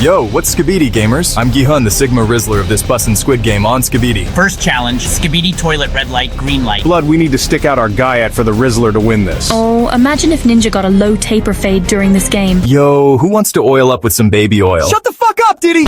Yo, what's Skibidi, gamers? I'm Gihun, the Sigma Rizzler of this bussin' squid game on Skibidi. First challenge, Skibidi toilet red light, green light. Blood, we need to stick out our Gaiat for the Rizzler to win this. Oh, imagine if Ninja got a low taper fade during this game. Yo, who wants to oil up with some baby oil? Shut the fuck up, Diddy!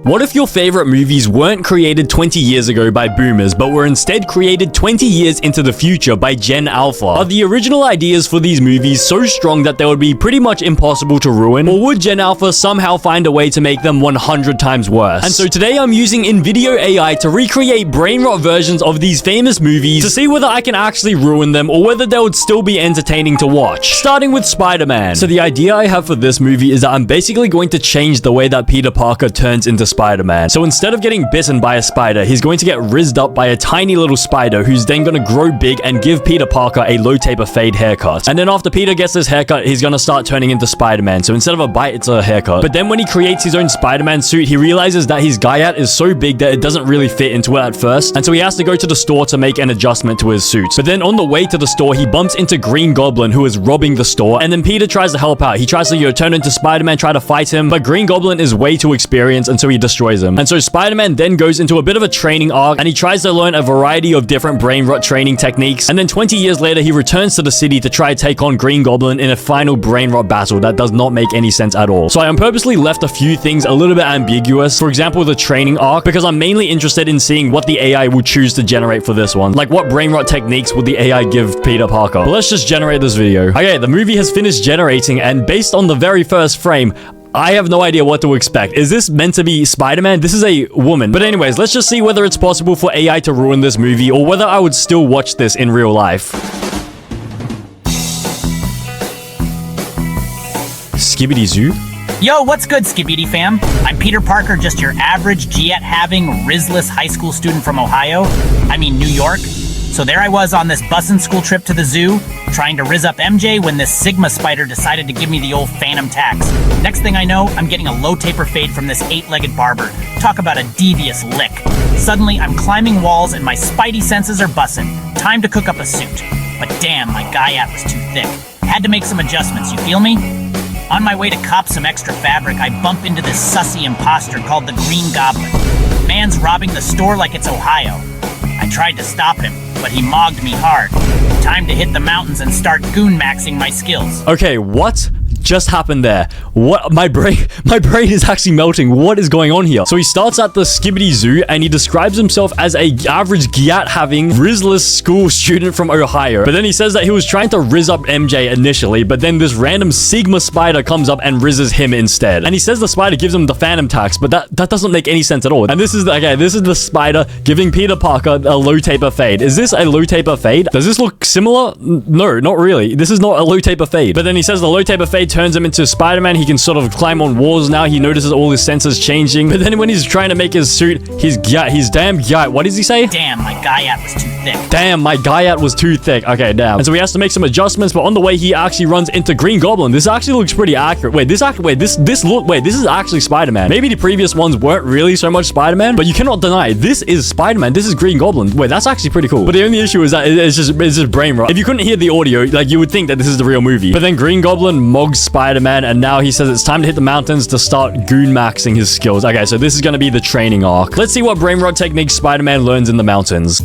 What if your favorite movies weren't created 20 years ago by boomers, but were instead created 20 years into the future by Gen Alpha? Are the original ideas for these movies so strong that they would be pretty much impossible to ruin? Or would Gen Alpha somehow find a way to make them 100 times worse? And so today I'm using NVIDIA AI to recreate brain rot versions of these famous movies to see whether I can actually ruin them or whether they would still be entertaining to watch. Starting with Spider-Man. So the idea I have for this movie is that I'm basically going to change the way that Peter Parker turns into Spider-Man. So instead of getting bitten by a spider, he's going to get rizzed up by a tiny little spider who's then going to grow big and give Peter Parker a low taper fade haircut. And then after Peter gets this haircut, he's going to start turning into Spider-Man. So instead of a bite, it's a haircut. But then when he creates his own Spider-Man suit, he realizes that his Gaiat is so big that it doesn't really fit into it at first. And so he has to go to the store to make an adjustment to his suit. But then on the way to the store, he bumps into Green Goblin, who is robbing the store. And then Peter tries to help out. He tries to, turn into Spider-Man, try to fight him. But Green Goblin is way too experienced, and so he destroys him. And so Spider-Man then goes into a bit of a training arc, and he tries to learn a variety of different brain rot training techniques. And then 20 years later, he returns to the city to try to take on Green Goblin in a final brain rot battle that does not make any sense at all. So I purposely left a few things a little bit ambiguous. For example, the training arc, because I'm mainly interested in seeing what the AI will choose to generate for this one. Like, what brain rot techniques would the AI give Peter Parker? But let's just generate this video. Okay, the movie has finished generating, and based on the very first frame, I have no idea what to expect. Is this meant to be Spider-Man? This is a woman. But anyways, let's just see whether it's possible for AI to ruin this movie or whether I would still watch this in real life. Skibidi Zoo? Yo, what's good, Skibidi fam? I'm Peter Parker, just your average Giat-having, Rizzless high school student from Ohio. I mean, New York. So there I was on this bussin' school trip to the zoo, trying to rizz up MJ when this Sigma spider decided to give me the old phantom tax. Next thing I know, I'm getting a low taper fade from this 8-legged barber. Talk about a devious lick. Suddenly, I'm climbing walls and my spidey senses are bussin'. Time to cook up a suit. But damn, my Gaiat was too thick. Had to make some adjustments, you feel me? On my way to cop some extra fabric, I bump into this sussy imposter called the Green Goblin. Man's robbing the store like it's Ohio. I tried to stop him, but he mogged me hard. Time to hit the mountains and start goon maxing my skills. Okay, what just happened there? What? My brain is actually melting. What is going on here? So he starts at the Skibidi Zoo and he describes himself as a average Giat-having, Rizzless school student from Ohio. But then he says that he was trying to rizz up MJ initially, but then this random Sigma spider comes up and rizzes him instead. And he says the spider gives him the phantom tax, but that doesn't make any sense at all. And this is the spider giving Peter Parker a low taper fade. Is this a low taper fade? Does this look similar? No, not really. This is not a low taper fade. But then he says the low taper fade turns him into Spider-Man. He can sort of climb on walls now. He notices all his senses changing. But then when he's trying to make his suit, his damn Gaiat, what does he say? Damn, my Gaiat was too thick. Damn, my Gaiat was too thick. Okay, damn. And so he has to make some adjustments, but on the way he actually runs into Green Goblin. This actually looks pretty accurate. Wait, this is actually Spider-Man. Maybe the previous ones weren't really so much Spider-Man, but you cannot deny it. This is Spider-Man. This is Green Goblin. Wait, that's actually pretty cool. But the only issue is that it's just brain rot. If you couldn't hear the audio, like, you would think that this is the real movie. But then Green Goblin mogs Spider-Man, and now he says it's time to hit the mountains to start goon maxing his skills. Okay, so this is going to be the training arc. Let's see what brain rot techniques Spider-Man learns in the mountains.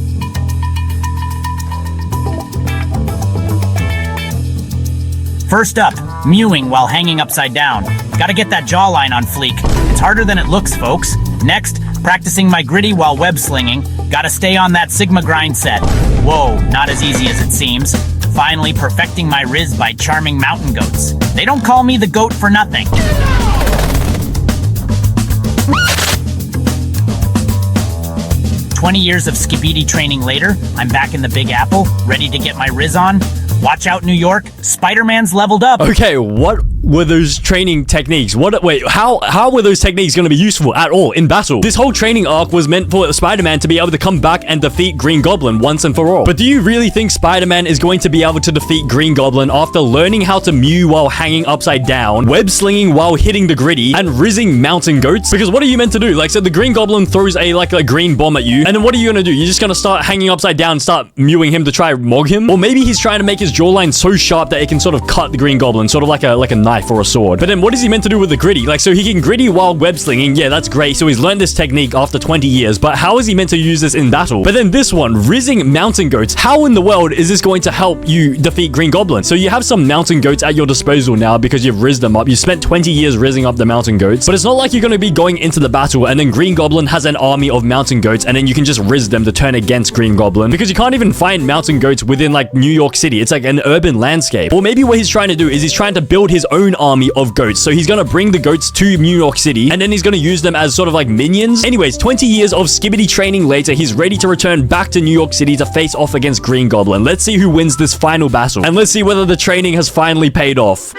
First up, mewing while hanging upside down. Gotta get that jawline on fleek. It's harder than it looks, folks. Next, practicing my gritty while web slinging. Gotta stay on that Sigma grind set. Whoa, not as easy as it seems. Finally perfecting my riz by charming mountain goats. They don't call me the goat for nothing. "20 years of Skibidi training later, I'm back in the Big Apple, ready to get my riz on. Watch out, New York. Spider-Man's leveled up." Okay, what were those training techniques? How were those techniques going to be useful at all in battle? This whole training arc was meant for Spider-Man to be able to come back and defeat Green Goblin once and for all. But do you really think Spider-Man is going to be able to defeat Green Goblin after learning how to mew while hanging upside down, web slinging while hitting the gritty, and rizzing mountain goats? Because what are you meant to do? Like, so the Green Goblin throws a green bomb at you, and then what are you going to do? You're just going to start hanging upside down and start mewing him to try and mog him? Or maybe he's trying to make his jawline so sharp that it can sort of cut the Green Goblin, sort of like a knife. knife or a sword. But then what is he meant to do with the gritty? Like, so he can gritty while web slinging. Yeah, that's great. So he's learned this technique after 20 years, but how is he meant to use this in battle? But then this one, rizzing mountain goats. How in the world is this going to help you defeat Green Goblin? So you have some mountain goats at your disposal now because you've rizzed them up. You spent 20 years rizzing up the mountain goats, but it's not like you're going to be going into the battle and then Green Goblin has an army of mountain goats and then you can just rizz them to turn against Green Goblin, because you can't even find mountain goats within like New York City. It's like an urban landscape. Or maybe what he's trying to do is he's trying to build his own army of goats. So he's going to bring the goats to New York City and then he's going to use them as sort of like minions. Anyways, 20 years of Skibidi training later, he's ready to return back to New York City to face off against Green Goblin. Let's see who wins this final battle, and let's see whether the training has finally paid off.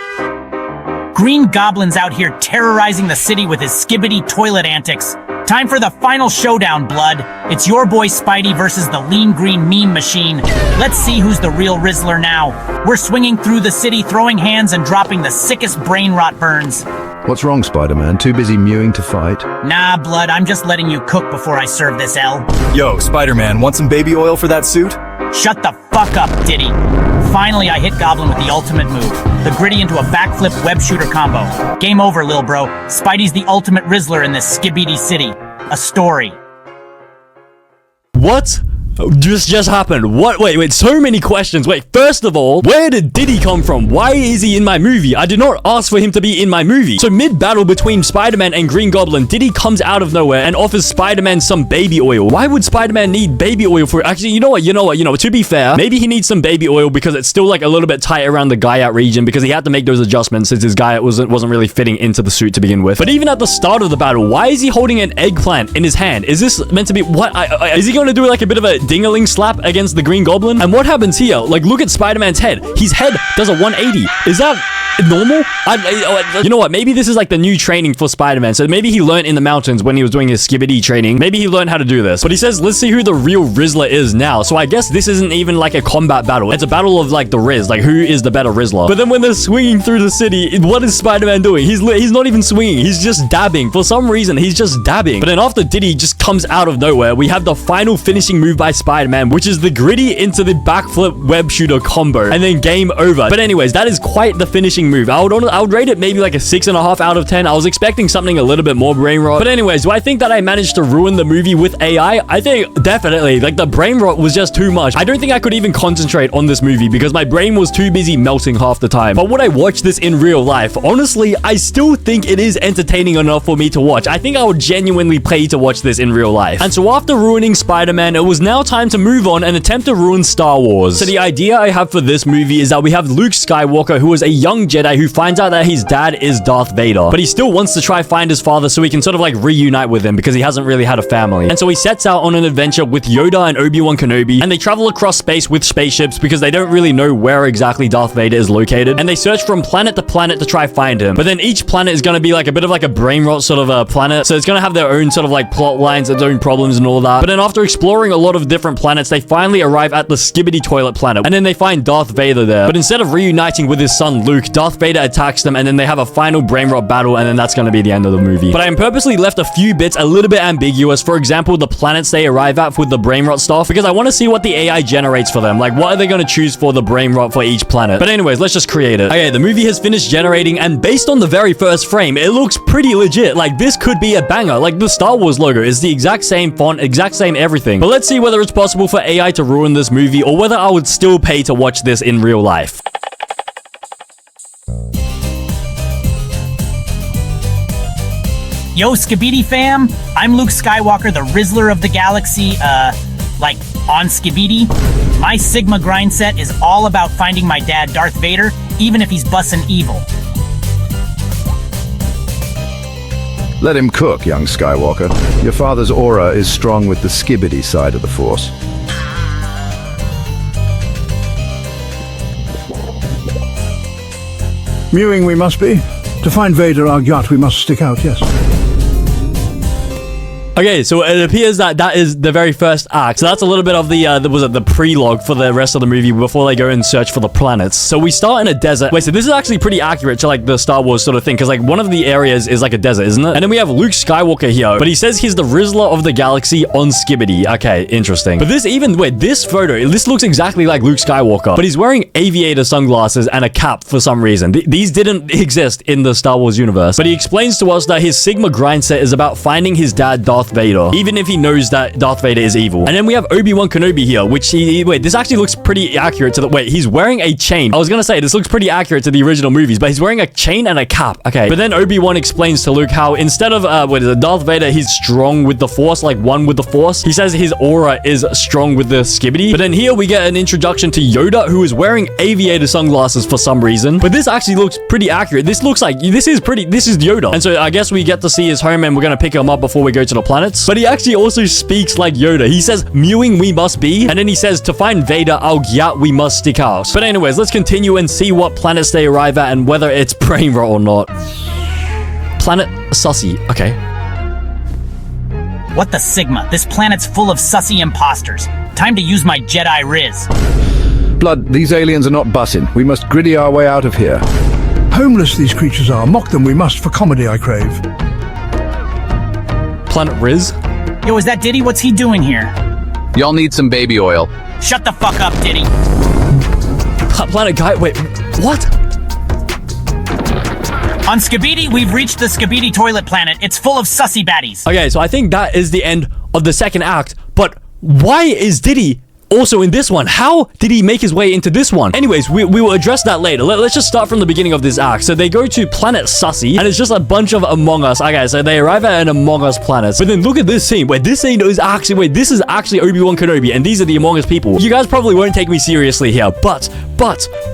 Green Goblin's out here terrorizing the city with his Skibidi toilet antics. Time for the final showdown, blood. It's your boy Spidey versus the lean green meme machine. Let's see who's the real Rizzler now. We're swinging through the city, throwing hands and dropping the sickest brain rot burns. What's wrong, Spider-Man? Too busy mewing to fight? Nah, blood, I'm just letting you cook before I serve this L. Yo, Spider-Man, want some baby oil for that suit? Shut the fuck up, Diddy. Finally, I hit Goblin with the ultimate move. The gritty into a backflip web shooter combo. Game over, lil bro. Spidey's the ultimate Rizzler in this Skibidi city. A story. What just happened? What? Wait, so many questions. Wait, first of all, where did Diddy come from? Why is he in my movie? I did not ask for him to be in my movie. So mid-battle between Spider-Man and Green Goblin, Diddy comes out of nowhere and offers Spider-Man some baby oil. Why would Spider-Man need baby oil for... Actually, you know what, to be fair, maybe he needs some baby oil because it's still like a little bit tight around the Guyat region because he had to make those adjustments since his Guyat wasn't really fitting into the suit to begin with. But even at the start of the battle, why is he holding an eggplant in his hand? Is this meant to be... What? Is he going to do like a bit of a ding-a-ling slap against the Green Goblin? And what happens here? Like, look at Spider-Man's head. His head does a 180. Is that normal? You know what? Maybe this is like the new training for Spider-Man. So maybe he learned in the mountains when he was doing his Skibidi training. Maybe he learned how to do this. But he says, let's see who the real Rizzler is now. So I guess this isn't even like a combat battle. It's a battle of like the Riz. Like, who is the better Rizzler? But then when they're swinging through the city, what is Spider-Man doing? He's not even swinging. He's just dabbing. For some reason, he's just dabbing. But then after Diddy just comes out of nowhere, we have the final finishing move by Spider-Man, which is the gritty into the backflip web shooter combo, and then game over. But anyways, that is quite the finishing move. I would rate it maybe like a 6.5 out of 10. I was expecting something a little bit more brain rot. But anyways, do I think that I managed to ruin the movie with AI? I think definitely. Like, the brain rot was just too much. I don't think I could even concentrate on this movie because my brain was too busy melting half the time. But would I watch this in real life? Honestly, I still think it is entertaining enough for me to watch. I think I would genuinely pay to watch this in real life. And so after ruining Spider-Man, it was now time to move on and attempt to ruin Star Wars. So the idea I have for this movie is that we have Luke Skywalker, who is a young Jedi who finds out that his dad is Darth Vader, but he still wants to try find his father so he can sort of like reunite with him because he hasn't really had a family. And so he sets out on an adventure with Yoda and Obi-Wan Kenobi, and they travel across space with spaceships because they don't really know where exactly Darth Vader is located, and they search from planet to planet to try find him. But then each planet is going to be like a bit of like a brain rot sort of a planet, so it's going to have their own sort of like plot lines, its own problems and all that. But then after exploring a lot of different planets, they finally arrive at the Skibidi toilet planet, and then they find Darth Vader there. But instead of reuniting with his son Luke, Darth Vader attacks them, and then they have a final brain rot battle, and then that's going to be the end of the movie. But I purposely left a few bits a little bit ambiguous. For example, the planets they arrive at with the brain rot stuff, because I want to see what the AI generates for them. Like, what are they going to choose for the brain rot for each planet? But anyways, let's just create it. Okay, the movie has finished generating, and based on the very first frame, it looks pretty legit. Like, this could be a banger. Like, the Star Wars logo is the exact same font, exact same everything. But let's see whether it's possible for AI to ruin this movie, or whether I would still pay to watch this in real life. Yo, Skibidi fam, I'm Luke Skywalker, the Rizzler of the galaxy, like, on Skibidi. My Sigma grind set is all about finding my dad, Darth Vader, even if he's bussin' evil. Let him cook, young Skywalker. Your father's aura is strong with the Skibidi side of the Force. Mewing we must be. To find Vader, our yacht, we must stick out, yes. Okay, so it appears that that is the very first act. So that's a little bit of the prelogue for the rest of the movie before they go and search for the planets. So we start in a desert. Wait, so this is actually pretty accurate to like the Star Wars sort of thing, because like one of the areas is like a desert, isn't it? And then we have Luke Skywalker here, but he says he's the Rizzler of the galaxy on Skibidi. Okay, interesting. But this photo, this looks exactly like Luke Skywalker, but he's wearing aviator sunglasses and a cap for some reason. These didn't exist in the Star Wars universe. But he explains to us that his Sigma grind set is about finding his dad, Darth Vader, even if he knows that Darth Vader is evil. And then we have Obi-Wan Kenobi here, which this actually looks pretty accurate to he's wearing a chain. I was gonna say, this looks pretty accurate to the original movies, but he's wearing a chain and a cap. Okay. But then Obi-Wan explains to Luke how instead of, Darth Vader, he's strong with the Force, like one with the Force. He says his aura is strong with the Skibidi. But then here we get an introduction to Yoda, who is wearing aviator sunglasses for some reason. But this actually looks pretty accurate. This looks like, this is Yoda. And so I guess we get to see his home and we're gonna pick him up before we go to the planets. But he actually also speaks like Yoda. He says, mewing we must be. And then he says, to find Vader, our gyat we must stick out. But anyways, let's continue and see what planets they arrive at and whether it's brain rot or not. Planet Sussy. Okay. What the Sigma? This planet's full of sussy imposters. Time to use my Jedi Riz. Blood, these aliens are not bussing. We must gritty our way out of here. Homeless these creatures are. Mock them we must, for comedy I crave. Planet Riz. Yo, is that Diddy? What's he doing here? Y'all need some baby oil. Shut the fuck up, Diddy. Planet Guy. Wait, what? On Skibidi, we've reached the Skibidi toilet planet. It's full of sussy baddies. Okay, so I think that is the end of the second act, but why is Diddy also in this one? How did he make his way into this one? Anyways, we will address that later. Let's just start from the beginning of this act. So they go to Planet Sussy, and it's just a bunch of Among Us. Okay, so they arrive at an Among Us planet. But then look at this scene. This is actually Obi-Wan Kenobi, and these are the Among Us people. You guys probably won't take me seriously here, but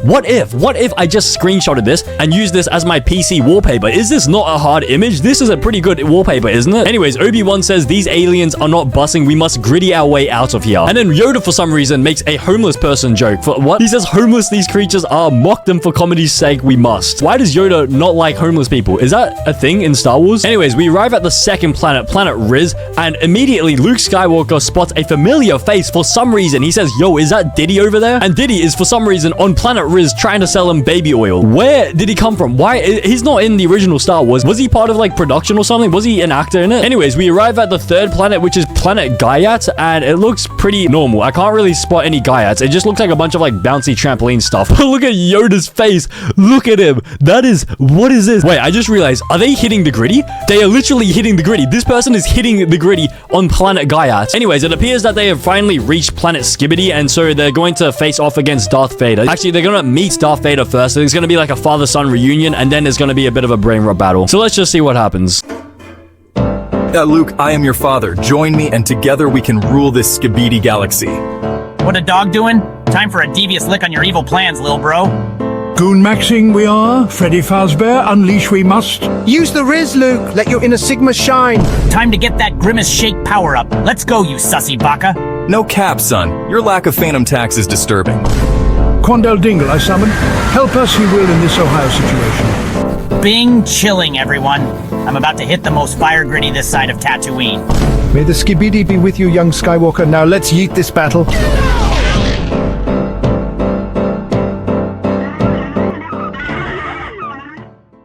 what if I just screenshotted this and used this as my PC wallpaper? Is this not a hard image? This is a pretty good wallpaper, isn't it? Anyways, Obi-Wan says these aliens are not bussing. We must gritty our way out of here. And then Yoda, for some reason, makes a homeless person joke. For what? He says homeless these creatures are. Mock them for comedy's sake. We must. Why does Yoda not like homeless people? Is that a thing in Star Wars? Anyways, we arrive at the second planet, Planet Riz, and immediately Luke Skywalker spots a familiar face for some reason. He says, yo, is that Diddy over there? And Diddy is for some reason on Planet Riz trying to sell him baby oil. Where did he come from? Why? He's not in the original Star Wars. Was he part of like production or something? Was he an actor in it? Anyways, we arrive at the third planet, which is Planet Gaiat, and it looks pretty normal. I can't really spot any Gaiats. It just looks like a bunch of like bouncy trampoline stuff. Look at Yoda's face. Look at him. What is this? Wait, I just realized, are they hitting the gritty? They are literally hitting the gritty. This person is hitting the gritty on Planet Gaiat. Anyways, it appears that they have finally reached Planet Skibidi, and so they're going to face off against Darth Vader. Actually, they're going to meet Darth Vader first. So there's going to be like a father-son reunion, and then there's going to be a bit of a brain rot battle. So let's just see what happens. Luke, I am your father. Join me, and together we can rule this Skibidi galaxy. What a dog doing? Time for a devious lick on your evil plans, lil bro. Goon maxing we are. Freddy Fazbear, unleash we must. Use the Riz, Luke. Let your inner Sigma shine. Time to get that Grimace Shake power up. Let's go, you sussy baka. No cap, son. Your lack of phantom tax is disturbing. Quandel Dingle I summon. Help us he will in this Ohio situation. Bing chilling, everyone. I'm about to hit the most fire gritty this side of Tatooine. May the Skibidi be with you, young Skywalker. Now let's yeet this battle.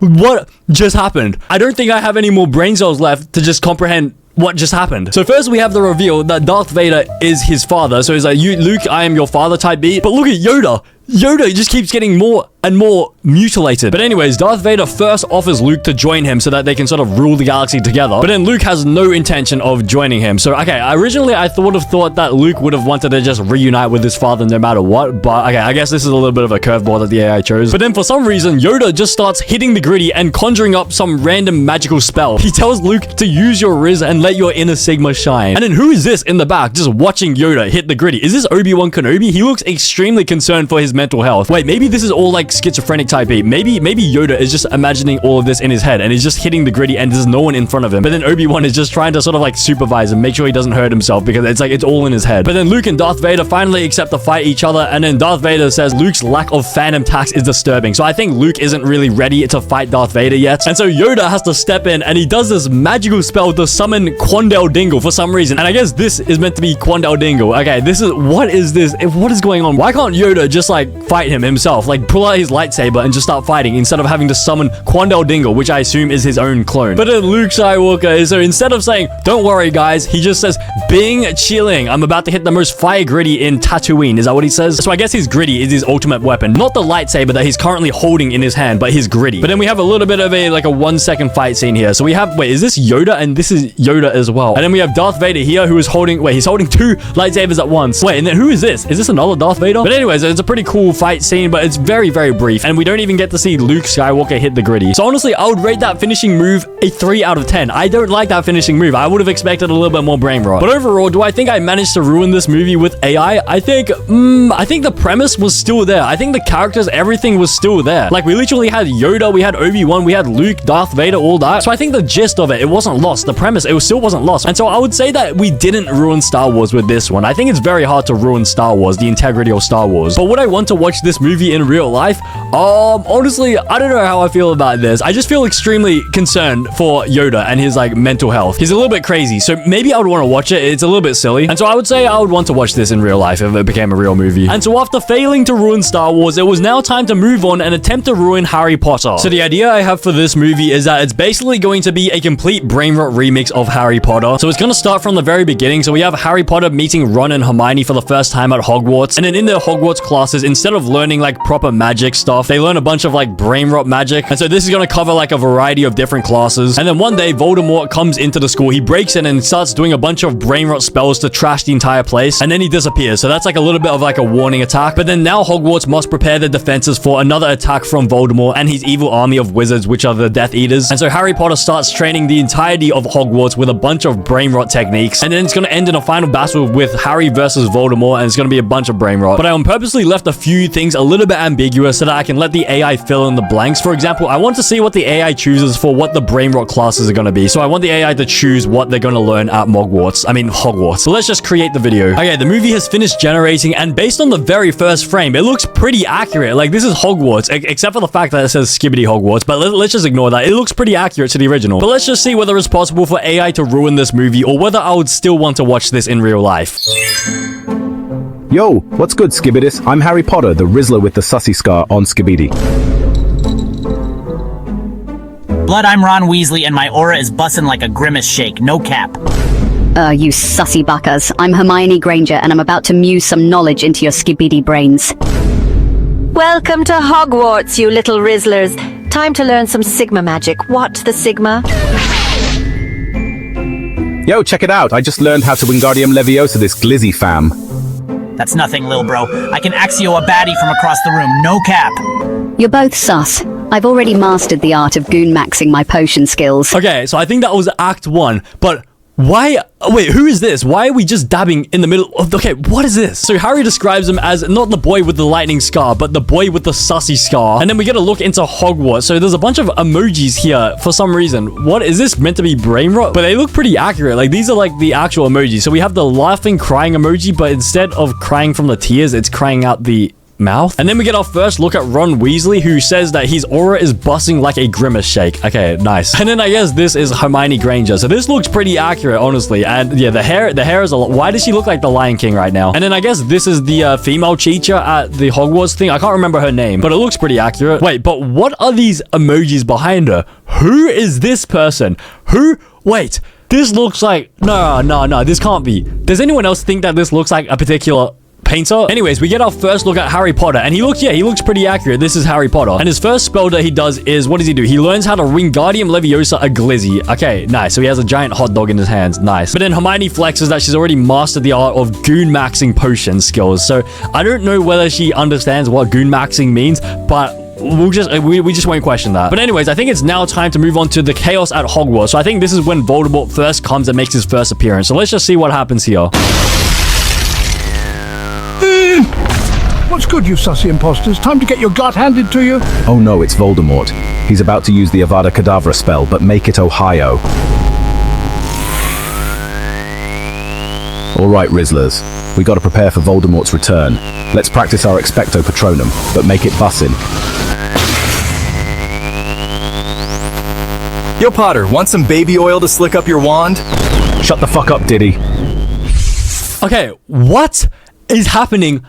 What just happened? I don't think I have any more brain cells left to just comprehend what just happened. So first we have the reveal that Darth Vader is his father. So he's like, Luke, I am your father type beat. But look at Yoda. Yoda just keeps getting more and more mutilated. But anyways, Darth Vader first offers Luke to join him so that they can sort of rule the galaxy together. But then Luke has no intention of joining him. So, okay, originally I thought that Luke would have wanted to just reunite with his father no matter what. But, okay, I guess this is a little bit of a curveball that the AI chose. But then for some reason, Yoda just starts hitting the gritty and conjuring up some random magical spell. He tells Luke to use your Riz and let your inner Sigma shine. And then who is this in the back just watching Yoda hit the gritty? Is this Obi-Wan Kenobi? He looks extremely concerned for his mental health. Wait, maybe this is all like schizophrenic type beat. Maybe Yoda is just imagining all of this in his head and he's just hitting the gritty and there's no one in front of him. But then Obi-Wan is just trying to sort of like supervise him, make sure he doesn't hurt himself because it's like it's all in his head. But then Luke and Darth Vader finally accept to fight each other, and then Darth Vader says Luke's lack of phantom tax is disturbing. So I think Luke isn't really ready to fight Darth Vader yet. And so Yoda has to step in and he does this magical spell to summon Quandale Dingle for some reason. And I guess this is meant to be Quandale Dingle. Okay, what is this? What is going on? Why can't Yoda just like fight him himself? Like pull out his lightsaber and just start fighting instead of having to summon Quandale Dingle, which I assume is his own clone. But then Luke Skywalker, so instead of saying, don't worry guys, he just says, Bing chilling. I'm about to hit the most fire gritty in Tatooine. Is that what he says? So I guess his gritty is his ultimate weapon. Not the lightsaber that he's currently holding in his hand, but his gritty. But then we have a little bit of a 1 second fight scene here. So we have, wait, is this Yoda? And this is Yoda as well. And then we have Darth Vader here who is holding, he's holding 2 lightsabers at once. Wait, and then who is this? Is this another Darth Vader? But anyways, it's a pretty cool fight scene, but it's very, very brief. And we don't even get to see Luke Skywalker hit the gritty. So honestly, I would rate that finishing move a 3 out of 10. I don't like that finishing move. I would have expected a little bit more brain rot. But overall, do I think I managed to ruin this movie with AI? I think the premise was still there. I think the characters, everything was still there. Like we literally had Yoda, we had Obi-Wan, we had Luke, Darth Vader, all that. So I think the gist of it wasn't lost. The premise, it still wasn't lost. And so I would say that we didn't ruin Star Wars with this one. I think it's very hard to ruin Star Wars, the integrity of Star Wars. But would I want to watch this movie in real life? Honestly, I don't know how I feel about this. I just feel extremely concerned for Yoda and his like mental health. He's a little bit crazy, so maybe I would want to watch it. It's a little bit silly. And so I would say I would want to watch this in real life if it became a real movie. And so after failing to ruin Star Wars, it was now time to move on and attempt to ruin Harry Potter. So the idea I have for this movie is that it's basically going to be a complete brain rot remix of Harry Potter. So it's going to start from the very beginning. So we have Harry Potter meeting Ron and Hermione for the first time at Hogwarts. And then in their Hogwarts classes, instead of learning like proper magic stuff, they learn a bunch of like brain rot magic. And so this is going to cover like a variety of different classes. And then one day Voldemort comes into the school. He breaks in and starts doing a bunch of brain rot spells to trash the entire place. And then he disappears. So that's like a little bit of like a warning attack. But then now Hogwarts must prepare their defenses for another attack from Voldemort and his evil army of wizards, which are the Death Eaters. And so Harry Potter starts training the entirety of Hogwarts with a bunch of brain rot techniques. And then it's going to end in a final battle with Harry versus Voldemort. And it's going to be a bunch of brain rot. But I purposely left a few things a little bit ambiguous so that I can let the AI fill in the blanks. For example, I want to see what the AI chooses for what the brain rot classes are going to be. So I want the AI to choose what they're going to learn at Hogwarts. So let's just create the video. Okay, the movie has finished generating, and based on the very first frame, it looks pretty accurate. Like, this is Hogwarts, except for the fact that it says Skibidi Hogwarts, but let's just ignore that. It looks pretty accurate to the original. But let's just see whether it's possible for AI to ruin this movie, or whether I would still want to watch this in real life. Yo, what's good, Skibidis? I'm Harry Potter, the Rizzler with the sussy scar on Skibidi. Blood, I'm Ron Weasley, and my aura is bussin' like a grimace shake. No cap. You sussy buckers. I'm Hermione Granger, and I'm about to muse some knowledge into your skibidi brains. Welcome to Hogwarts, you little Rizzlers. Time to learn some Sigma magic. What the Sigma? Yo, check it out. I just learned how to Wingardium Leviosa this glizzy fam. That's nothing, lil bro. I can Axio a baddie from across the room. No cap. You're both sus. I've already mastered the art of goon maxing my potion skills. Okay, so I think that was Act 1, but why? Wait, who is this? Why are we just dabbing in the middle of... Okay, what is this? So Harry describes him as not the boy with the lightning scar, but the boy with the sussy scar. And then we get a look into Hogwarts. So there's a bunch of emojis here for some reason. What is this meant to be brain rot? But they look pretty accurate. Like, these are like the actual emojis. So we have the laughing, crying emoji, but instead of crying from the tears, it's crying out the mouth. And then we get our first look at Ron Weasley, who says that his aura is busting like a grimace shake. Okay, nice. And then I guess this is Hermione Granger. So this looks pretty accurate, honestly. And yeah, the hair is a lot. Why does she look like the Lion King right now? And then I guess this is the female teacher at the Hogwarts thing. I can't remember her name, but it looks pretty accurate. Wait, but what are these emojis behind her? Who is this person? Wait, this looks like... No, this can't be. Does anyone else think that this looks like a particular painter? Anyways, we get our first look at Harry Potter, and he looks pretty accurate. This is Harry Potter, and his first spell that he does is, what does he do? He learns how to Wingardium Leviosa a glizzy. Okay, nice. So he has a giant hot dog in his hands. Nice. But then Hermione flexes that she's already mastered the art of goon maxing potion skills. So I don't know whether she understands what goon maxing means, but we just won't question that. But anyways, I think it's now time to move on to the chaos at Hogwarts. So I think this is when Voldemort first comes and makes his first appearance. So let's just see what happens here. What's good, you sussy imposters? Time to get your glut handed to you? Oh no, it's Voldemort. He's about to use the Avada Kedavra spell, but make it Ohio. Alright, Rizzlers. We gotta prepare for Voldemort's return. Let's practice our Expecto Patronum, but make it bussin'. Yo, Potter, want some baby oil to slick up your wand? Shut the fuck up, Diddy. Okay, what is happening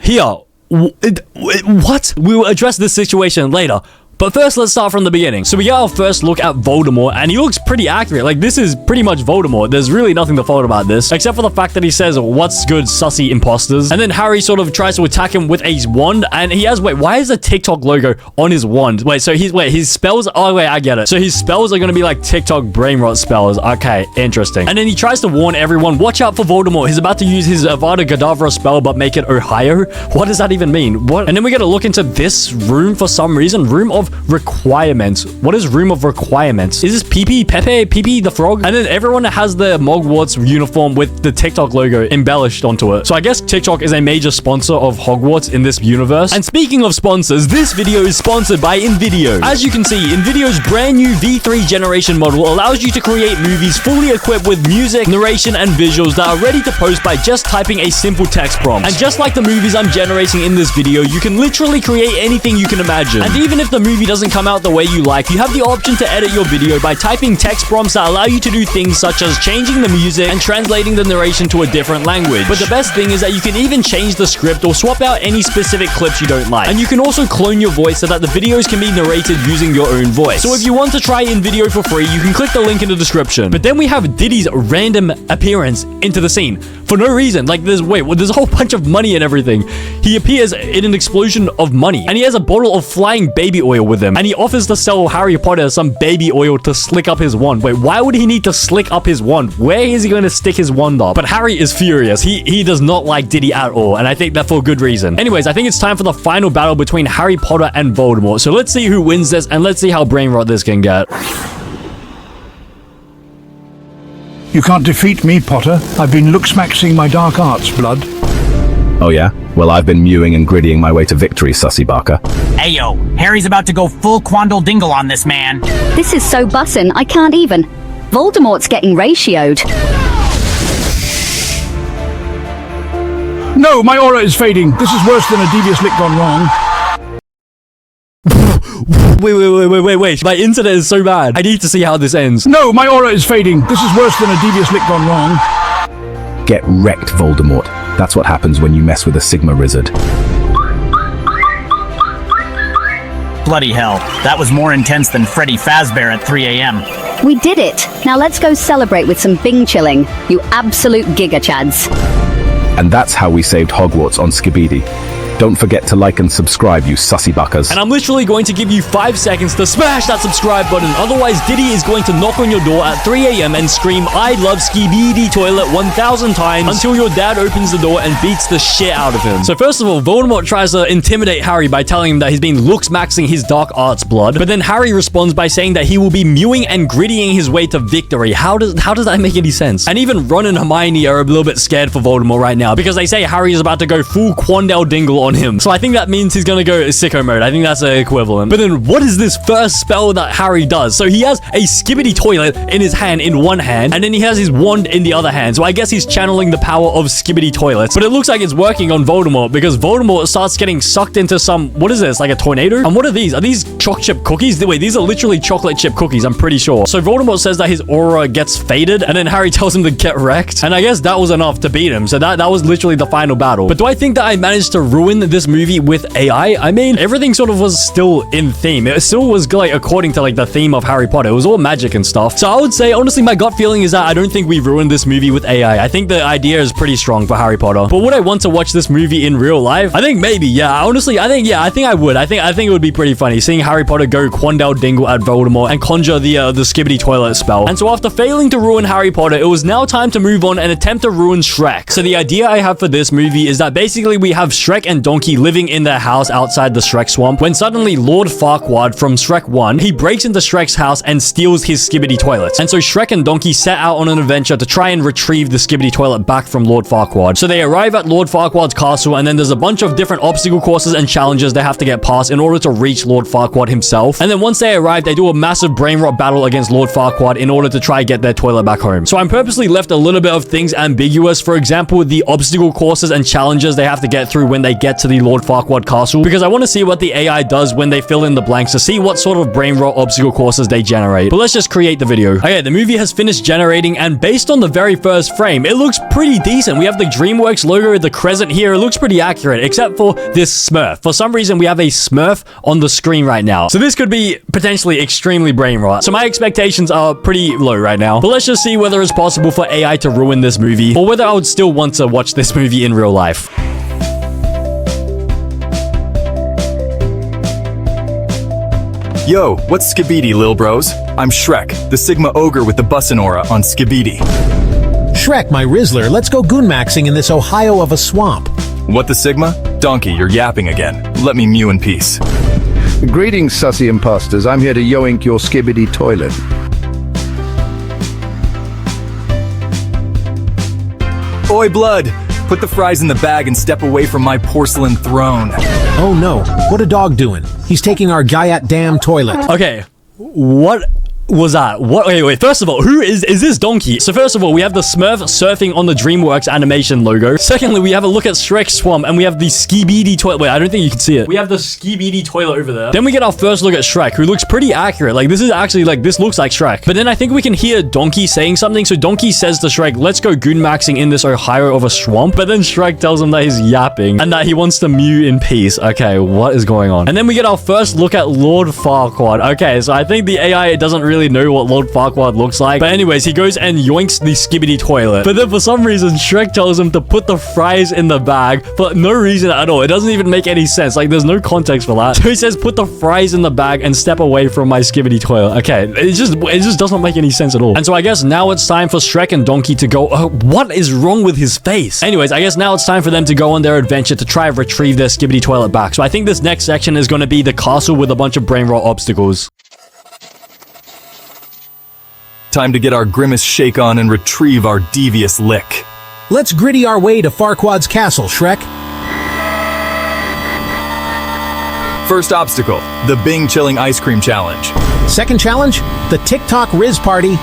here? What? We will address this situation later. But first, let's start from the beginning. So we get our first look at Voldemort, and he looks pretty accurate. Like, this is pretty much Voldemort. There's really nothing to fault about this, except for the fact that he says, "What's good, sussy imposters?" And then Harry sort of tries to attack him with a wand, and he has, wait, why is the TikTok logo on his wand? Wait, so his spells, oh wait, I get it. So his spells are gonna be like TikTok brainrot spells. Okay, interesting. And then he tries to warn everyone, watch out for Voldemort. He's about to use his Avada Kedavra spell, but make it Ohio. What does that even mean? What? And then we get to look into this room for some reason. Room of requirements. What is room of requirements? Is this Pepe the frog? And then everyone has the Hogwarts uniform with the TikTok logo embellished onto it. So I guess TikTok is a major sponsor of Hogwarts in this universe. And speaking of sponsors, this video is sponsored by InVideo. As you can see, InVideo's brand new V3 generation model allows you to create movies fully equipped with music, narration, and visuals that are ready to post by just typing a simple text prompt. And just like the movies I'm generating in this video, you can literally create anything you can imagine. And even if the movie doesn't come out the way you like, you have the option to edit your video by typing text prompts that allow you to do things such as changing the music and translating the narration to a different language. But the best thing is that you can even change the script or swap out any specific clips you don't like. And you can also clone your voice so that the videos can be narrated using your own voice. So if you want to try InVideo for free, you can click the link in the description. But then we have Diddy's random appearance into the scene for no reason. Like, there's a whole bunch of money and everything. He appears in an explosion of money, and he has a bottle of flying baby oil with him, and he offers to sell Harry Potter some baby oil to slick up his wand. Wait, why would he need to slick up his wand? Where is he going to stick his wand up? But Harry is furious. He does not like Diddy at all, and I think that for good reason. Anyways, I think it's time for the final battle between Harry Potter and Voldemort. So let's see who wins this, and let's see how brainrot this can get. You can't defeat me, Potter. I've been looksmaxing my dark arts, blood. Oh yeah? Well, I've been mewing and grittying my way to victory, sussy Barker. Ayo, Harry's about to go full Quandle Dingle on this man. This is so bussin', I can't even. Voldemort's getting ratioed. No, my aura is fading. This is worse than a devious lick gone wrong. Wait. My internet is so bad. I need to see how this ends. No, my aura is fading. This is worse than a devious lick gone wrong. Get wrecked, Voldemort. That's what happens when you mess with a Sigma Rizzard. Bloody hell, that was more intense than Freddy Fazbear at 3 a.m. We did it. Now let's go celebrate with some Bing chilling, you absolute giga-chads. And that's how we saved Hogwarts on Skibidi. Don't forget to like and subscribe, you sussy buckers. And I'm literally going to give you 5 seconds to smash that subscribe button. Otherwise, Diddy is going to knock on your door at 3 a.m. and scream, "I love Skibidi Toilet" 1,000 times until your dad opens the door and beats the shit out of him. So first of all, Voldemort tries to intimidate Harry by telling him that he's been looks-maxing his dark arts blood. But then Harry responds by saying that he will be mewing and grittying his way to victory. How does that make any sense? And even Ron and Hermione are a little bit scared for Voldemort right now because they say Harry is about to go full Quandale Dingle on him. So I think that means he's gonna go sicko mode. I think that's the equivalent. But then what is this first spell that Harry does? So he has a Skibidi Toilet in his hand, in one hand, and then he has his wand in the other hand. So I guess he's channeling the power of Skibidi Toilets. But it looks like it's working on Voldemort because Voldemort starts getting sucked into some, what is this, like a tornado? And what are these? Are these chocolate chip cookies? Wait, these are literally chocolate chip cookies, I'm pretty sure. So Voldemort says that his aura gets faded, and then Harry tells him to get wrecked. And I guess that was enough to beat him. So that was literally the final battle. But do I think that I managed to ruin this movie with AI? I mean, everything sort of was still in theme. It still was like according to like the theme of Harry Potter. It was all magic and stuff. So I would say, honestly, my gut feeling is that I don't think we ruined this movie with AI. I think the idea is pretty strong for Harry Potter. But would I want to watch this movie in real life? I think maybe, yeah. Honestly, I think I would. I think it would be pretty funny seeing Harry Potter go Quandale Dingle at Voldemort and conjure the Skibidi Toilet spell. And so after failing to ruin Harry Potter, it was now time to move on and attempt to ruin Shrek. So the idea I have for this movie is that basically we have Shrek and and Donkey living in their house outside the Shrek swamp when suddenly Lord Farquaad from Shrek 1, he breaks into Shrek's house and steals his Skibidi toilets. And so Shrek and Donkey set out on an adventure to try and retrieve the Skibidi toilet back from Lord Farquaad. So they arrive at Lord Farquaad's castle, and then there's a bunch of different obstacle courses and challenges they have to get past in order to reach Lord Farquaad himself. And then once they arrive, they do a massive brain rot battle against Lord Farquaad in order to try get their toilet back home. So I'm purposely left a little bit of things ambiguous. For example, the obstacle courses and challenges they have to get through when they get to the Lord Farquaad castle, because I want to see what the AI does when they fill in the blanks to see what sort of brain rot obstacle courses they generate. But let's just create the video. Okay, the movie has finished generating, and based on the very first frame, it looks pretty decent. We have the DreamWorks logo, the crescent here. It looks pretty accurate, except for this Smurf. For some reason, we have a Smurf on the screen right now. So this could be potentially extremely brain rot. So my expectations are pretty low right now. But let's just see whether it's possible for AI to ruin this movie, or whether I would still want to watch this movie in real life. Yo, what's Skibidi, lil bros? I'm Shrek, the Sigma Ogre with the bussin' aura on Skibidi. Shrek, my Rizzler, let's go goon-maxing in this Ohio of a swamp. What the Sigma? Donkey, you're yapping again. Let me mew in peace. Greetings, sussy imposters. I'm here to yoink your Skibidi toilet. Oi, blood! Put the fries in the bag and step away from my porcelain throne. Oh no, what a dog doing? He's taking our Guyat damn toilet. Okay, what was that? What? Wait. First of all, who is this Donkey? So first of all, we have the Smurf surfing on the DreamWorks animation logo. Secondly, we have a look at Shrek Swamp, and we have the Skibidi toilet. Wait, I don't think you can see it. We have the Skibidi toilet over there. Then we get our first look at Shrek, who looks pretty accurate. Like, this is actually, like, this looks like Shrek. But then I think we can hear Donkey saying something. So Donkey says to Shrek, let's go goon-maxing in this Ohio of a swamp. But then Shrek tells him that he's yapping and that he wants to mew in peace. Okay, what is going on? And then we get our first look at Lord Farquaad. Okay, so I think the AI doesn't really know what Lord Farquaad looks like. But anyways, he goes and yoinks the Skibidi toilet. But then for some reason, Shrek tells him to put the fries in the bag for no reason at all. It doesn't even make any sense. Like, there's no context for that. So he says, put the fries in the bag and step away from my Skibidi toilet. Okay, it just doesn't make any sense at all. And so I guess now it's time for Shrek and Donkey to go, what is wrong with his face? Anyways, I guess now it's time for them to go on their adventure to try and retrieve their Skibidi toilet back. So I think this next section is going to be the castle with a bunch of brain rot obstacles. Time to get our grimace shake on and retrieve our devious lick. Let's gritty our way to Farquaad's castle, Shrek. First obstacle, the Bing Chilling Ice Cream Challenge. Second challenge, the TikTok Riz Party.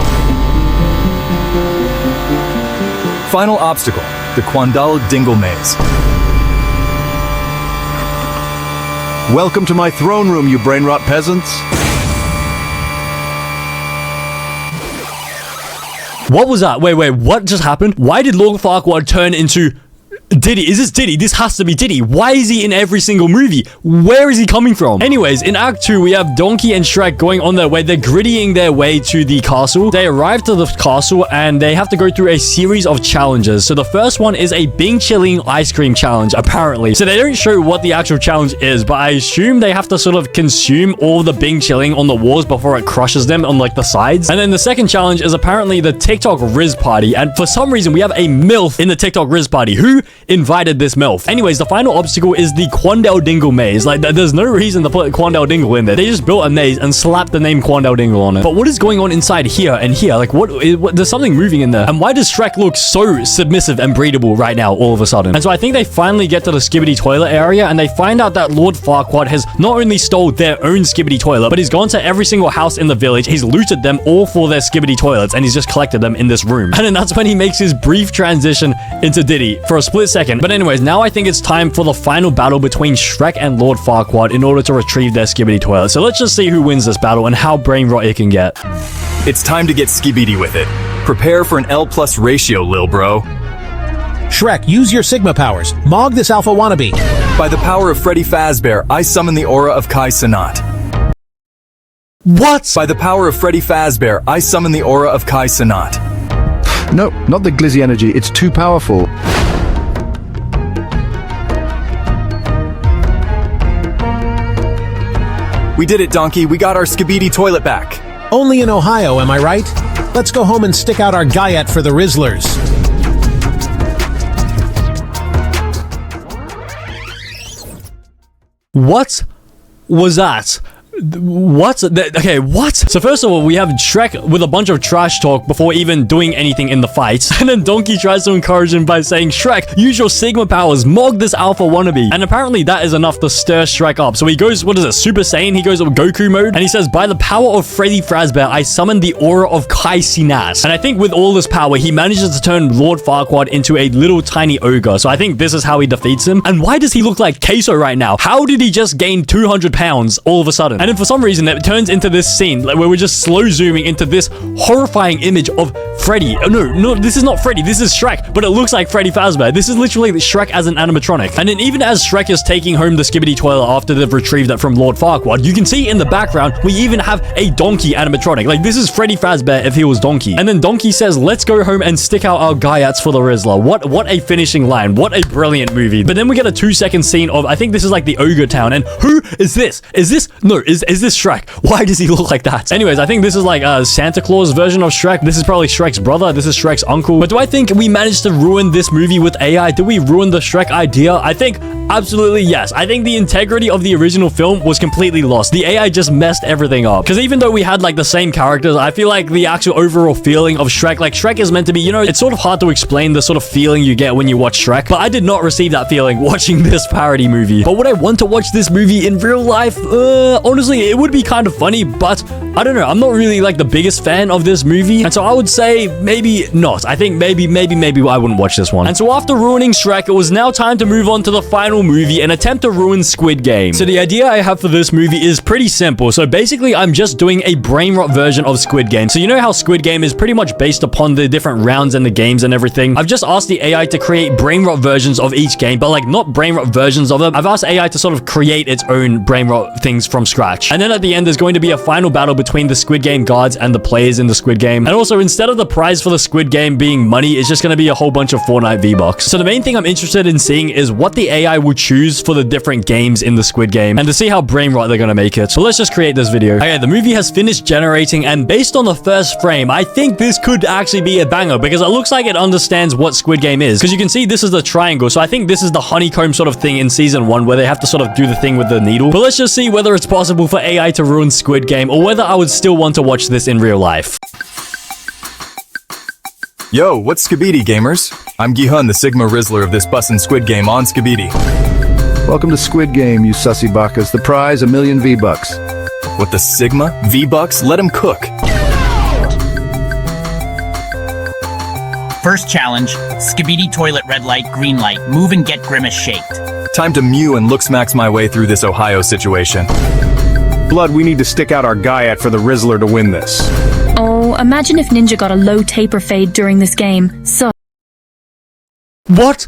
Final obstacle, the Quandal Dingle Maze. Welcome to my throne room, you brain rot peasants. What was that? Wait, what just happened? Why did Lord Farquaad turn into Diddy? Is this Diddy? This has to be Diddy. Why is he in every single movie? Where is he coming from? Anyways, in Act 2, we have Donkey and Shrek going on their way. They're grittying their way to the castle. They arrive to the castle and they have to go through a series of challenges. So the first one is a Bing Chilling Ice Cream Challenge, apparently. So they don't show what the actual challenge is, but I assume they have to sort of consume all the Bing Chilling on the walls before it crushes them on like the sides. And then the second challenge is apparently the TikTok Riz Party. And for some reason, we have a MILF in the TikTok Riz Party. Who invited this MILF? Anyways, the final obstacle is the Quandale Dingle Maze. Like, there's no reason to put Quandale Dingle in there. They just built a maze and slapped the name Quandale Dingle on it. But what is going on inside here and here? Like, what there's something moving in there. And why does Shrek look so submissive and breedable right now all of a sudden? And so I think they finally get to the Skibidi toilet area and they find out that Lord Farquaad has not only stole their own Skibidi toilet, but he's gone to every single house in the village. He's looted them all for their Skibidi toilets and he's just collected them in this room. And then that's when he makes his brief transition into Diddy for a split second. But anyways, now I think it's time for the final battle between Shrek and Lord Farquaad in order to retrieve their Skibidi toilet. So let's just see who wins this battle and how brain rot it can get. It's time to get Skibidi with it. Prepare for an L+ ratio, lil bro. Shrek, use your Sigma powers. Mog this alpha wannabe. By the power of Freddy Fazbear, I summon the aura of Kai Cenat. What? By the power of Freddy Fazbear, I summon the aura of Kai Cenat. No, not the glizzy energy. It's too powerful. We did it, Donkey. We got our Skibidi toilet back. Only in Ohio, am I right? Let's go home and stick out our Guyat for the Rizzlers. What was that? What? Okay, what? So first of all, we have Shrek with a bunch of trash talk before even doing anything in the fight. And then Donkey tries to encourage him by saying, Shrek, use your Sigma powers, mog this alpha wannabe. And apparently that is enough to stir Shrek up. So he goes, what is it, Super Saiyan? He goes with Goku mode. And he says, by the power of Freddy Fazbear, I summon the aura of Kai Cenat. And I think with all this power, he manages to turn Lord Farquaad into a little tiny ogre. So I think this is how he defeats him. And why does he look like Queso right now? How did he just gain 200 pounds all of a sudden? And then for some reason, it turns into this scene like where we're just slow zooming into this horrifying image of Freddy. Oh, no, this is not Freddy. This is Shrek, but it looks like Freddy Fazbear. This is literally Shrek as an animatronic. And then even as Shrek is taking home the Skibidi toilet after they've retrieved it from Lord Farquaad, you can see in the background, we even have a donkey animatronic. Like, this is Freddy Fazbear if he was Donkey. And then Donkey says, let's go home and stick out our Gaiats for the Rizzler. What a finishing line. What a brilliant movie. But then we get a 2-second scene of, I think this is like the Ogre Town. And who is this? Is this Shrek? Why does he look like that? Anyways, I think this is like a Santa Claus version of Shrek. This is probably Shrek's brother. This is Shrek's uncle. But do I think we managed to ruin this movie with AI? Did we ruin the Shrek idea? I think absolutely yes. I think the integrity of the original film was completely lost. The AI just messed everything up. Because even though we had like the same characters, I feel like the actual overall feeling of Shrek, like Shrek is meant to be, you know, it's sort of hard to explain the sort of feeling you get when you watch Shrek. But I did not receive that feeling watching this parody movie. But would I want to watch this movie in real life? Honestly, it would be kind of funny, but I don't know. I'm not really like the biggest fan of this movie. And so I would say maybe not. I think maybe I wouldn't watch this one. And so after ruining Shrek, it was now time to move on to the final movie and attempt to ruin Squid Game. So the idea I have for this movie is pretty simple. So basically, I'm just doing a brain rot version of Squid Game. So you know how Squid Game is pretty much based upon the different rounds and the games and everything? I've just asked the AI to create brain rot versions of each game, but like not brain rot versions of them. I've asked AI to sort of create its own brain rot things from scratch. And then at the end, there's going to be a final battle between the Squid Game guards and the players in the Squid Game. And also, instead of the prize for the Squid Game being money, it's just going to be a whole bunch of Fortnite V-Bucks. So the main thing I'm interested in seeing is what the AI will choose for the different games in the Squid Game and to see how brain rot they're going to make it. So let's just create this video. Okay, the movie has finished generating, and based on the first frame, I think this could actually be a banger because it looks like it understands what Squid Game is. Because you can see this is the triangle. So I think this is the honeycomb sort of thing in season 1 where they have to sort of do the thing with the needle. But let's just see whether it's possible for AI to ruin Squid Game or whether I would still want to watch this in real life. Yo, what's Skibidi, gamers? I'm Gihun, the Sigma Rizzler of this bussin' Squid Game on Skibidi. Welcome to Squid Game, you sussy bakas. The prize, 1 million V-Bucks. What, the Sigma? V-Bucks? Let him cook. First challenge, Skibidi toilet red light, green light, move and get Grimace shaked. Time to mew and look-smacks my way through this Ohio situation. Blood, we need to stick out our Gaiat for the Rizzler to win this. Oh, imagine if Ninja got a low taper fade during this game. So... What?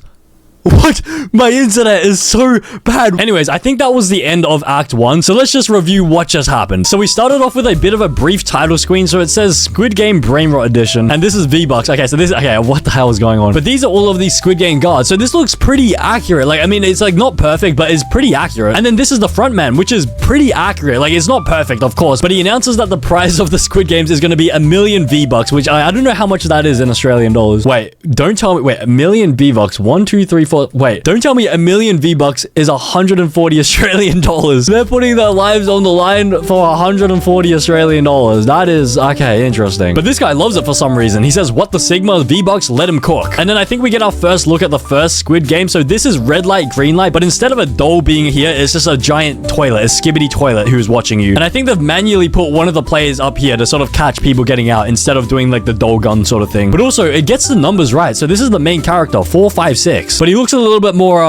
My internet is so bad. Anyways, I think that was the end of Act 1, so let's just review what just happened. So we started off with a bit of a brief title screen, so it says Squid Game Brain Rot Edition, and this is V-Bucks. Okay, so this, okay, what the hell is going on? But these are all of these Squid Game guards, so this looks pretty accurate. Like, I mean, it's like not perfect, but it's pretty accurate. And then this is the front man, which is pretty accurate. Like, it's not perfect, of course, but he announces that the prize of the Squid Games is going to be 1 million V-Bucks, which I don't know how much that is in Australian dollars. Wait, don't tell me, wait, 1 million V-Bucks, 1, 2, 3, 4, wait, don't tell me 1 million V-Bucks is 140 Australian dollars. They're putting their lives on the line for 140 Australian dollars. That is, okay, interesting. But this guy loves it for some reason. He says, what the Sigma V-Bucks, let him cook. And then I think we get our first look at the first Squid Game. So this is red light, green light, but instead of a doll being here, it's just a giant toilet, a Skibidi toilet who's watching you. And I think they've manually put one of the players up here to sort of catch people getting out instead of doing like the doll gun sort of thing. But also, it gets the numbers right. So this is the main character, 456. But he looks a little bit more,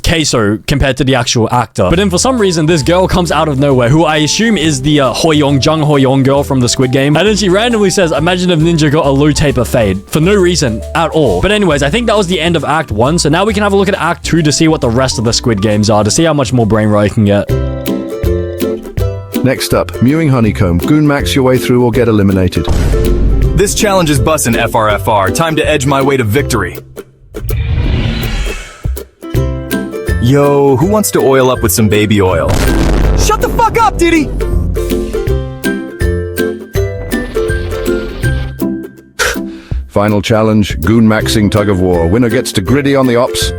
Queso compared to the actual actor. But then for some reason, this girl comes out of nowhere, who I assume is the Jung Ho-young girl from the Squid Game. And then she randomly says, imagine if Ninja got a low taper fade. For no reason at all. But anyways, I think that was the end of Act 1. So now we can have a look at Act 2 to see what the rest of the Squid Games are, to see how much more brain rot I can get. Next up, mewing honeycomb. Goon max your way through or get eliminated. This challenge is bussin' FRFR. Time to edge my way to victory. Yo, who wants to oil up with some baby oil? Shut the fuck up, Diddy! Final challenge, goon maxing tug of war. Winner gets to gritty on the ops.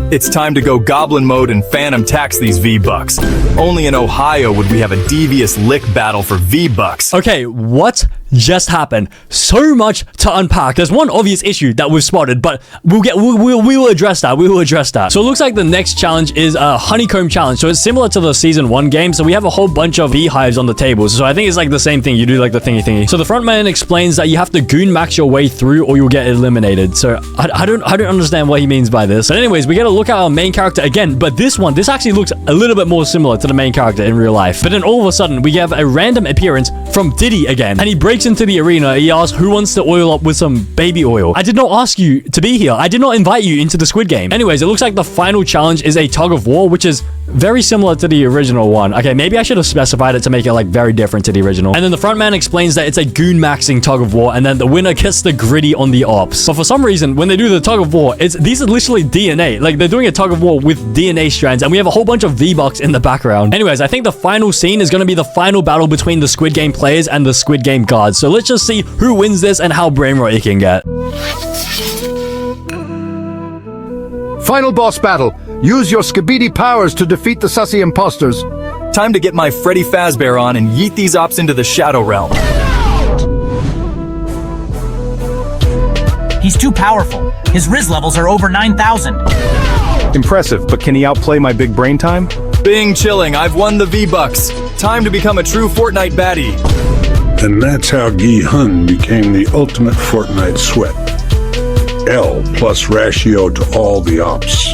It's time to go goblin mode and phantom tax these V-Bucks. Only in Ohio would we have a devious lick battle for V-Bucks. Okay, what just happened? So much to unpack. There's one obvious issue that we've spotted, but we will address that. We will address that. So it looks like the next challenge is a honeycomb challenge. So it's similar to the season 1 game. So we have a whole bunch of beehives on the tables. So I think it's like the same thing. You do like the thingy. So the front man explains that you have to goon max your way through or you'll get eliminated. So I don't understand what he means by this. But anyways, we get a look at our main character again, but this actually looks a little bit more similar to the main character in real life. But then all of a sudden we have a random appearance from Diddy again, and he breaks into the arena. He asks who wants to oil up with some baby oil. I did not ask you to be here. I did not invite you into the Squid Game. Anyways, it looks like the final challenge is a tug of war, which is very similar to the original one. Okay, maybe I should have specified it to make it like very different to the original. And then the front man explains that it's a goon maxing tug of war, and then the winner gets the gritty on the ops. But for some reason, when they do the tug of war, these are literally DNA. Like, they're doing a tug of war with DNA strands, and we have a whole bunch of V-Bucks in the background. Anyways, I think the final scene is going to be the final battle between the Squid Game players and the Squid Game guards. So let's just see who wins this and how brainrot it can get. Final boss battle. Use your Skibidi powers to defeat the sussy imposters. Time to get my Freddy Fazbear on and yeet these ops into the Shadow Realm. He's too powerful. His Riz levels are over 9,000. Impressive, but can he outplay my big brain time? Bing chilling, I've won the V-Bucks. Time to become a true Fortnite baddie. And that's how Gi Hun became the ultimate Fortnite sweat. L plus ratio to all the ops.